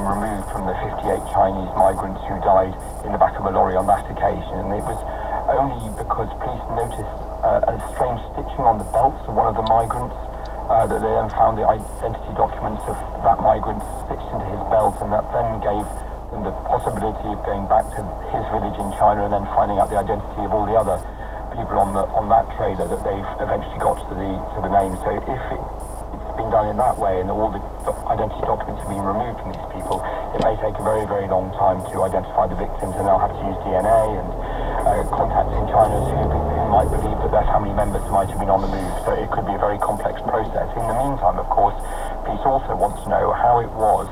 removed from the 58 Chinese migrants who died in the back of a lorry on that occasion. And it was only because police noticed a strange stitching on the belts of one of the migrants that they then found the identity documents of that migrant stitched into his belt, and that then gave them the possibility of going back to his village in China and then finding out the identity of all the other people on that trailer that they've eventually got to the name. So if it's been done in that way and all the identity documents have been removed from these people, it may take a very, very long time to identify the victims, and they'll have to use DNA and contacts in China who might believe that their family members might have been on the move. So it could be a very complex process. In the meantime, of course, police also want to know how it was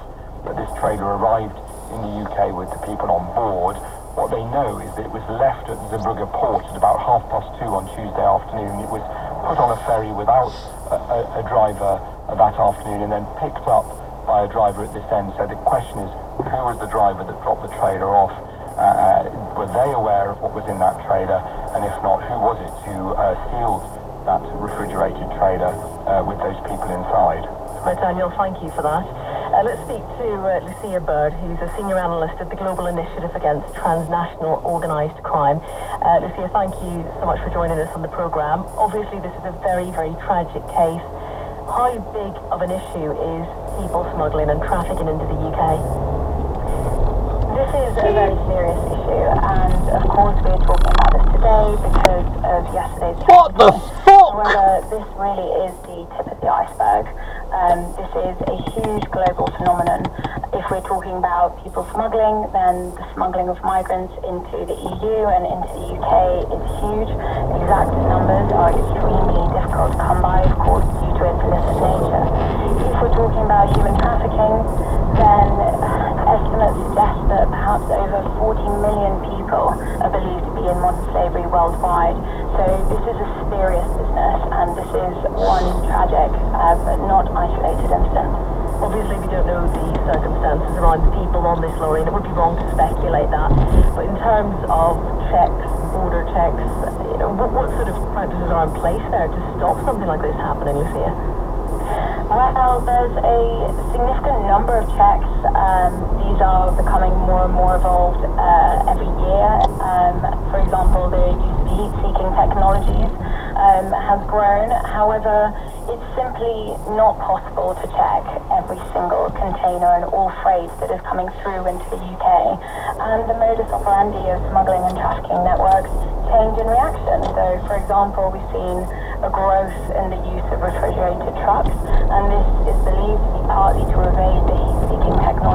that this trailer arrived in the UK with the people on board. What they know is that it was left at Zeebrugge port at about 2:30 on Tuesday afternoon. It was put on a ferry without a driver that afternoon and then picked up by a driver at this end. So the question is, who was the driver that dropped the trailer off? Were they aware of what was in that trailer? And if not, who was it who sealed that refrigerated trailer with those people inside? Right, Daniel, thank you for that. Let's speak to Lucia Bird, who's a senior analyst at the Global Initiative Against Transnational Organised Crime. Lucia, thank you so much for joining us on the programme. Obviously, this is a very, very tragic case. How big of an issue is people smuggling and trafficking into the UK? This is a very serious issue, and of course we're talking about this today because of yesterday's case. What the fuck? However, this really is the tip of the iceberg. This is a huge global phenomenon. If we're talking about people smuggling, then the smuggling of migrants into the EU and into the UK is huge. Exact numbers are extremely difficult to come by, of course, due to its illicit nature. If we're talking about human trafficking, then estimates suggest that perhaps over 40 million people are believed to be in modern slavery worldwide. So this is a serious business, and this is one tragic but not isolated incident. Obviously, we don't know the circumstances around the people on this lorry, and it would be wrong to speculate that. But in terms of checks, border checks, what sort of practices are in place there to stop something like this happening, Lucia? Well, there's a significant number of checks. These are becoming more and more evolved every year. For example, the use of heat-seeking technologies has grown. However, it's simply not possible to check every single container and all freight that is coming through into the UK. And the modus operandi of smuggling and trafficking networks change in reaction. So, for example, we've seen a growth in the use of refrigerated trucks, and this is believed to be partly to evade the heat-seeking technology.